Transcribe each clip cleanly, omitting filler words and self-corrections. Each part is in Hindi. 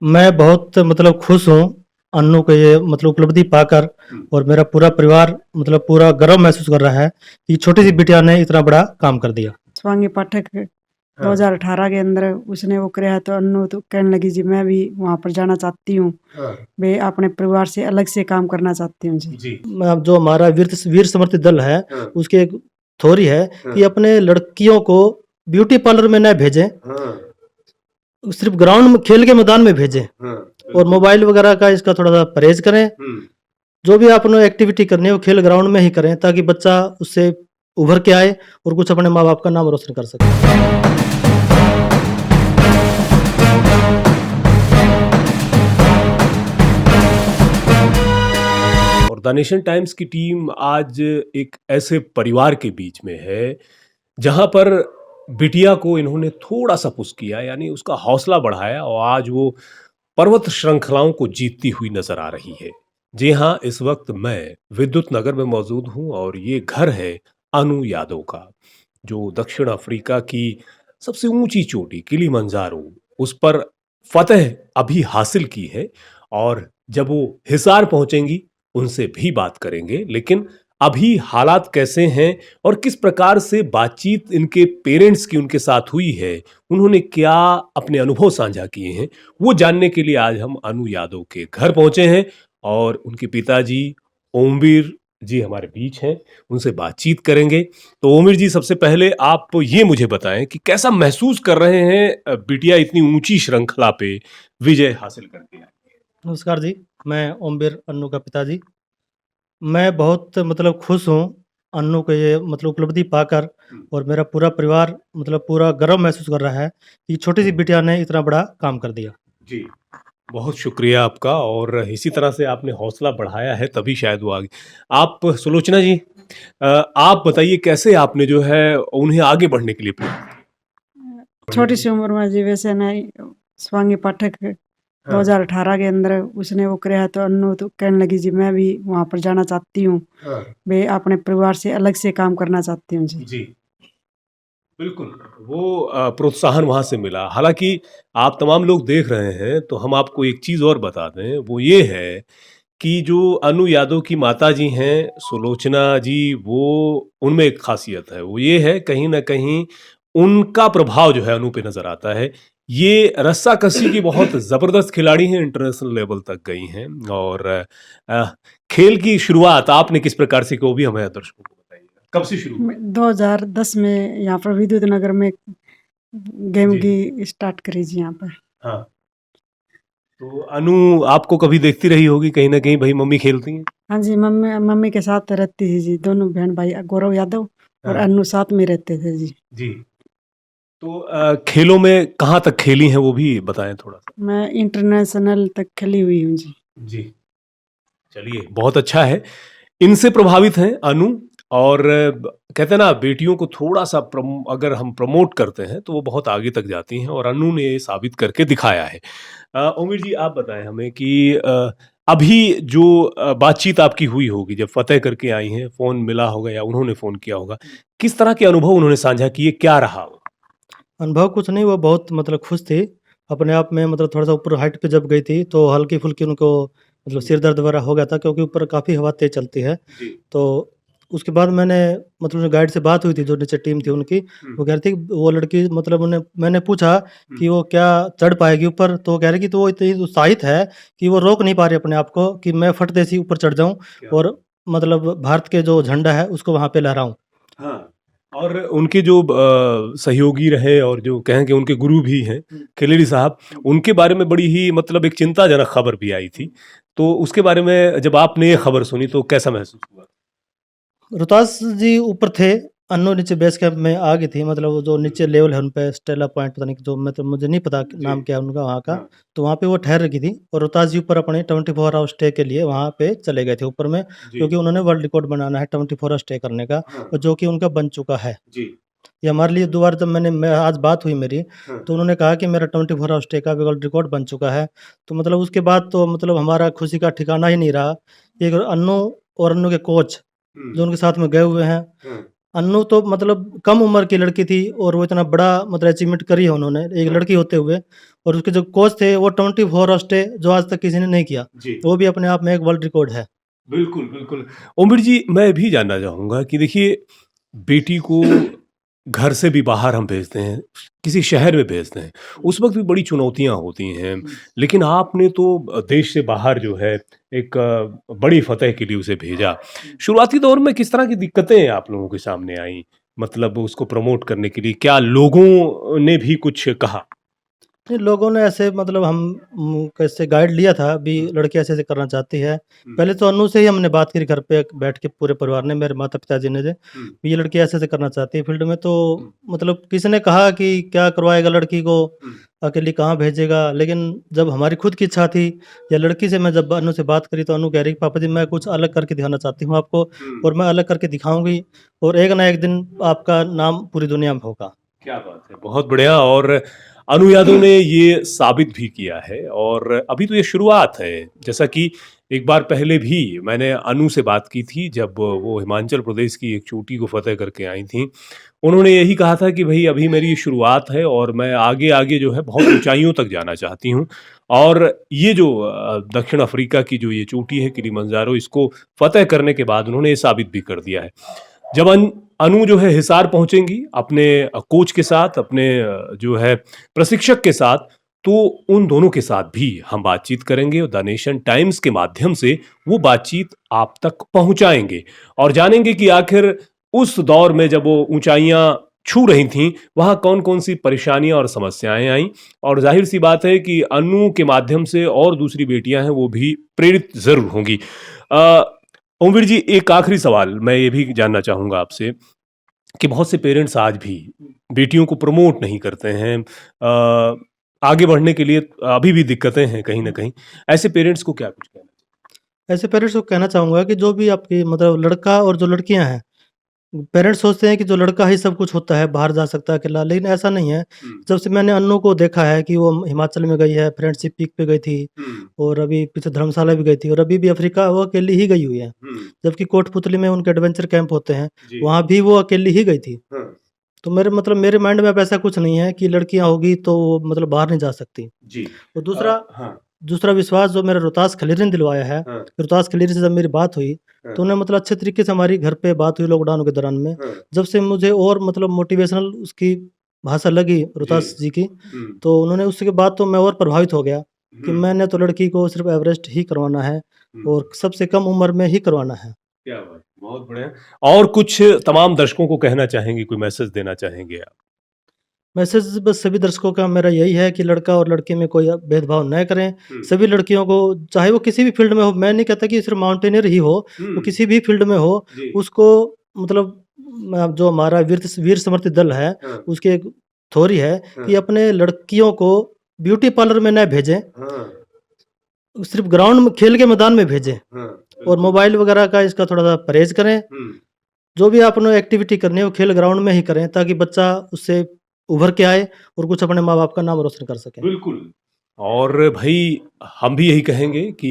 मैं बहुत मतलब खुश हूँ अन्नू को ये मतलब उपलब्धि पाकर। और मेरा पूरा परिवार मतलब पूरा गर्व महसूस कर रहा है कि छोटी सी बिटिया ने इतना बड़ा काम कर दिया। स्वांगी पाठक हाँ। 2018 के अंदर उसने वो कराया तो अन्नू तो कहने लगी जी मैं भी वहाँ पर जाना चाहती हूँ, हाँ। मैं अपने परिवार से अलग से काम करना चाहती हूँ जी। जी। अब जो हमारा वीर समर्थित दल है हाँ। उसकी एक थ्योरी है हाँ। कि अपने लड़कियों को ब्यूटी पार्लर में न भेजें, हाँ। सिर्फ ग्राउंड में खेल के मैदान में भेजें हाँ। और मोबाइल वगैरह का इसका थोड़ा सा परहेज करें। जो भी आपने एक्टिविटी करनी है वो खेल ग्राउंड में ही करें ताकि बच्चा उससे उभर के आए और कुछ अपने माँ बाप का नाम रोशन कर सके। और द नेशन टाइम्स की टीम आज एक ऐसे परिवार के बीच में है जहां पर बिटिया को इन्होंने थोड़ा सा पुश किया, यानी उसका हौसला बढ़ाया और आज वो पर्वत श्रृंखलाओं को जीतती हुई नजर आ रही है। जी हाँ, इस वक्त मैं विद्युत नगर में मौजूद हूँ और ये घर है अनु यादव का, जो दक्षिण अफ्रीका की सबसे ऊंची चोटी किलिमंजारो उस पर फतह अभी हासिल की है। और जब वो हिसार पहुंचेंगी उनसे भी बात करेंगे, लेकिन अभी हालात कैसे हैं और किस प्रकार से बातचीत इनके पेरेंट्स की उनके साथ हुई है, उन्होंने क्या अपने अनुभव साझा किए हैं, वो जानने के लिए आज हम अनु यादव के घर पहुंचे हैं। और उनके पिताजी ओमवीर जी हमारे बीच हैं, उनसे बातचीत करेंगे। तो ओमवीर जी, सबसे पहले आप ये मुझे बताएं कि कैसा महसूस कर रहे हैं बिटिया इतनी ऊंची श्रृंखला पे विजय हासिल करके आई। नमस्कार जी, मैं ओमवीर अन्नू का पिताजी। मैं बहुत मतलब खुश हूँ अन्नू को ये मतलब उपलब्धि पाकर और मेरा पूरा परिवार मतलब पूरा गर्व महसूस कर रहा है कि छोटी सी बिटिया ने इतना बड़ा काम कर दिया। जी, बहुत शुक्रिया आपका। और इसी तरह से आपने हौसला बढ़ाया है तभी शायद वो आगे। आप सुलोचना जी, आप बताइए कैसे आपने जो है उन्हें आगे बढ़ने के लिए छोटी सी उम्र में जी वैसे नहीं, स्वांगी पाठक 2018 के अंदर उसने वो कराया तो अन्नू तो कहने लगी जी मैं भी वहाँ पर जाना चाहती हूँ, मैं अपने परिवार से अलग से काम करना चाहती हूँ जी। जी, बिल्कुल, वो प्रोत्साहन वहाँ से मिला। हालाँकि आप तमाम लोग देख रहे हैं, तो हम आपको एक चीज़ और बता दें, वो ये है कि जो अनु यादव की माताजी हैं, सुलोचना जी, वो उनमें एक ख़ासियत है, वो ये है कहीं न कहीं उनका प्रभाव जो है अनु पे नज़र आता है। ये रस्साकसी की बहुत ज़बरदस्त खिलाड़ी हैं, इंटरनेशनल लेवल तक गई हैं। और अ, खेल की शुरुआत आपने किस प्रकार से की, वो भी हमें दर्शकों को बताइएगा। कब से शुरू हुई? 2010 में यहाँ पर विद्युत नगर में गेम जी। की स्टार्ट करी जी यहाँ पर। हाँ। तो अनु आपको कभी देखती रही होगी कहीं न कहीं, भई मम्मी खेलती हैं? हाँ जी, मम्मी के साथ रहती थी जी, दोनों बहन भाई गौरव यादव और हाँ। अन्नू साथ में रहते थे जी। जी। तो खेलों में कहाँ तक खेली हैं वो भी बताएँ थोड़ा-सा? मैं इंटरनेशनल तक खेली हुई हूँ जी। जी। चलिए, बहुत अच्छा है। इनसे प्रभावित हैं अनु। और कहते हैं ना, बेटियों को थोड़ा-सा अगर हम प्रमोट करते हैं तो वो बहुत आगे तक जाती हैं, और अनु ने ये साबित करके दिखाया है। उमेश जी, आप बताएँ हमें कि अभी जो बातचीत आपकी हुई होगी जब फ़तेह करके आई हैं, फ़ोन मिला होगा या उन्होंने फ़ोन किया होगा, किस तरह के अनुभव उन्होंने साझा किए, क्या रहा वो? अनुभव कुछ नहीं, वो बहुत मतलब खुश थी अपने आप में। मतलब थोड़ा-सा ऊपर हाइट पे जब गई थी तो हल्की-फुल्की उनको मतलब सिर दर्द वगैरह हो गया था क्योंकि ऊपर काफ़ी हवा तेज़ चलती है। जी। तो उसके बाद मैंने मतलब जो गाइड से बात हुई थी, जो नीचे टीम थी उनकी, वो कह रही थी वो लड़की मतलब उन्हें मैंने पूछा कि वो क्या चढ़ पाएगी ऊपर? तो वो कह रही कि तो वो इतनी उत्साहित है कि वो रोक नहीं पा रही अपने आप को कि मैं फट देसी ऊपर चढ़ जाऊँ और मतलब भारत के जो झंडा है उसको वहाँ पे लहराऊँ। हाँ, और उनके जो सहयोगी रहे और जो कहें कि उनके गुरु भी हैं, खिलेड़ी साहब, उनके बारे में बड़ी ही मतलब एक चिंताजनक खबर भी आई थी। तो उसके बारे में जब आपने ये खबर सुनी तो कैसा महसूस हुआ? रोहतास जी ऊपर थे, अन्नू नीचे बेस कैंप में आ गई थी। मतलब वो जो नीचे लेवल है उन पे स्टेला पॉइंट पता नहीं जो, मतलब मुझे नहीं पता नाम क्या है उनका वहाँ का। हाँ। तो वहाँ पे वो ठहर रखी थी और रोहतास जी ऊपर अपने 24 आवर स्टे के लिए वहाँ पे चले गए थे ऊपर में, क्योंकि उन्होंने वर्ल्ड रिकॉर्ड बनाना है 24 आवर स्टे करने का, और जो कि उनका बन चुका है। जी। ये हमारे लिए 2 बार जब मैं आज बात हुई मेरी, तो उन्होंने कहा कि मेरा 24 आवर स्टे का वर्ल्ड रिकॉर्ड बन चुका है। तो मतलब उसके बाद तो मतलब हमारा खुशी का ठिकाना ही नहीं रहा। एक अन्नू और अन्नू के कोच जो उनके साथ में गए हुए हैं, अन्नू तो मतलब कम उम्र की लड़की थी और वो इतना बड़ा मतलब अचीवमेंट करी है उन्होंने एक लड़की होते हुए, और उसके जो कोच थे वो 24 आवर स्टे जो आज तक किसी ने नहीं किया, जी। वो भी अपने आप में एक वर्ल्ड रिकॉर्ड है। बिल्कुल, बिल्कुल। ओमवीर जी, मैं भी जानना चाहूँगा कि देखिए, बेटी को घर से भी बाहर हम भेजते हैं, किसी शहर में भेजते हैं, उस वक़्त भी बड़ी चुनौतियाँ होती हैं। लेकिन आपने तो देश से बाहर जो है एक बड़ी फ़तह के लिए उसे भेजा। शुरुआती दौर में किस तरह की दिक्कतें आप लोगों के सामने आईं? मतलब उसको प्रमोट करने के लिए क्या लोगों ने भी कुछ कहा? नहीं, लोगों ने ऐसे मतलब हम कैसे गाइड लिया था अभी लड़की ऐसे-ऐसे करना चाहती है। पहले तो अन्नू से ही हमने बात करी घर पे बैठ के पूरे परिवार ने, मेरे माता-पिता जी ने जे, ये लड़की ऐसे-ऐसे करना चाहती है फील्ड में, तो मतलब किसी ने कहा कि क्या करवाएगा लड़की को, अकेली कहाँ भेजेगा? लेकिन जब हमारी खुद की इच्छा थी या लड़की से मैं जब अन्नू से बात करी तो अन्नू कह रही कि पापा जी मैं कुछ अलग करके दिखाना चाहती हूँ आपको, और मैं अलग करके दिखाऊँगी और एक ना एक दिन आपका नाम पूरी दुनिया में होगा। क्या बात है! बहुत बढ़िया। और अनु यादव ने ये साबित भी किया है और अभी तो ये शुरुआत है। जैसा कि एक बार पहले भी मैंने अनु से बात की थी जब वो हिमाचल प्रदेश की एक चोटी को फ़तह करके आई थीं। उन्होंने यही कहा था कि भई अभी मेरी ये शुरुआत है और मैं आगे-आगे जो है बहुत ऊँचाइयों तक जाना चाहती हूँ। और ये जो दक्षिण अफ्रीका की जो ये चोटी है किलिमंजारो, इसको फ़तह करने के बाद उन्होंने ये साबित भी कर दिया है। जब अनु जो है हिसार पहुंचेंगी अपने कोच के साथ, अपने जो है प्रशिक्षक के साथ, तो उन दोनों के साथ भी हम बातचीत करेंगे और द नेशन टाइम्स के माध्यम से वो बातचीत आप तक पहुंचाएंगे और जानेंगे कि आखिर उस दौर में जब वो ऊंचाइयां छू रही थीं, वहां कौन कौन सी परेशानियां और समस्याएं आईं। और जाहिर सी बात है कि अनु के माध्यम से और दूसरी बेटियां हैं वो भी प्रेरित जरूर होंगी। ओमवीर जी, एक आखिरी सवाल मैं ये भी जानना चाहूँगा आपसे कि बहुत से पेरेंट्स आज भी बेटियों को प्रमोट नहीं करते हैं। आगे बढ़ने के लिए अभी भी दिक्कतें हैं कहीं न कहीं। ऐसे पेरेंट्स को क्या कुछ कहना चाहिए? ऐसे पेरेंट्स को कहना चाहूँगा कि जो भी आपकी मतलब लड़का और जो लड़कियाँ हैं, पेरेंट्स सोचते हैं कि जो लड़का ही सब कुछ होता है, बाहर जा सकता है अकेला, लेकिन ऐसा नहीं है। जब से मैंने अन्नू को देखा है कि वो हिमाचल में गई है, फ्रेंडशिप पीक पे गई थी और अभी पीछे धर्मशाला भी गई थी और अभी भी अफ्रीका वो अकेली ही गई हुई है। जबकि कोटपुतली में उनके एडवेंचर कैंप होते हैं, वहाँ भी वो अकेली ही गई थी। तो मेरे माइंड में अब ऐसा कुछ नहीं है कि लड़कियाँ होगी तो वो मतलब बाहर नहीं जा सकती। जी। और दूसरा हाँ। दूसरा विश्वास जो मेरा रोहतास खलीरी ने दिलवाया है, रोहतास खलीरी से जब मेरी बात हुई, तो उन्हें मतलब अच्छे तरीके से हमारी घर पे बात हुई लॉकडाउन के दौरान में। जब से मुझे और मतलब मोटिवेशनल उसकी भाषा लगी रोहतास जी की, तो उन्होंने उसके बाद तो मैं और प्रभावित हो गया कि मैंने तो लड़की को सिर्फ़ एवरेस्ट ही करवाना है और सबसे कम उम्र में ही करवाना है। क्या बात! बहुत बढ़िया। और कुछ तमाम दर्शकों को कहना चाहेंगे, कोई मैसेज देना चाहेंगे आप? मैसेज बस सभी दर्शकों का मेरा यही है कि लड़का और लड़की में कोई भेदभाव न करें। सभी लड़कियों को चाहे वो किसी भी फील्ड में हो, मैं नहीं कहता कि सिर्फ माउंटेनियर ही हो, वो किसी भी फील्ड में हो, उसको मतलब जो हमारा वीर समर्थित दल है, उसकी एक थ्योरी है कि अपने लड़कियों को ब्यूटी पार्लर में न भेजें, सिर्फ ग्राउंड में खेल के मैदान में भेजें और मोबाइल वगैरह का इसका थोड़ा सा परहेज करें। जो भी आपने एक्टिविटी करनी है वो खेल ग्राउंड में ही करें ताकि बच्चा उससे उभर के आए और कुछ अपने माँ-बाप का नाम रोशन कर सके। बिल्कुल। और भई हम भी यही कहेंगे कि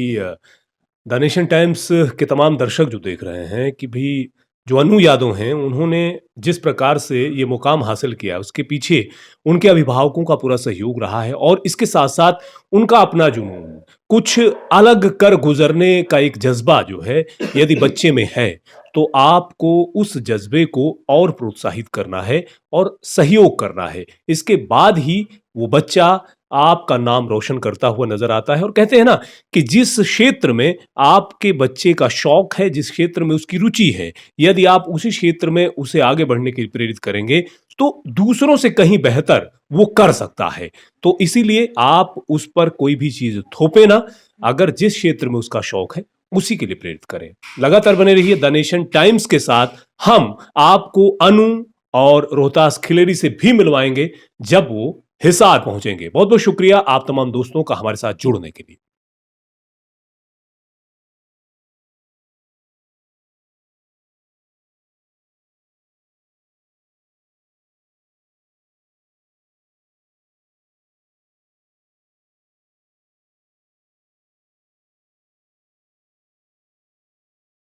द नेशन टाइम्स के तमाम दर्शक जो देख रहे हैं कि भई जो अनु यादव हैं, उन्होंने जिस प्रकार से ये मुकाम हासिल किया, उसके पीछे उनके अभिभावकों का पूरा सहयोग रहा है और इसके साथ-साथ उनका अपना जुनून, कुछ अलग कर गुज़रने का एक जज़्बा जो है, यदि बच्चे में है, तो आपको उस जज़्बे को और प्रोत्साहित करना है और सहयोग करना है। इसके बाद ही वो बच्चा आपका नाम रोशन करता हुआ नज़र आता है। और कहते हैं ना कि जिस क्षेत्र में आपके बच्चे का शौक है, जिस क्षेत्र में उसकी रुचि है, यदि आप उसी क्षेत्र में उसे आगे बढ़ने के लिए प्रेरित करेंगे, तो दूसरों से कहीं बेहतर वो कर सकता है। तो इसीलिए आप उस पर कोई भी चीज़ थोपे ना, अगर जिस क्षेत्र में उसका शौक है, उसी के लिए प्रेरित करें। लगातार बने रहिए द नेशन टाइम्स के साथ। हम आपको अनु और रोहतास खिलेरी से भी मिलवाएंगे जब वो हिसार पहुंचेंगे। बहुत बहुत शुक्रिया आप तमाम दोस्तों का हमारे साथ जुड़ने के लिए।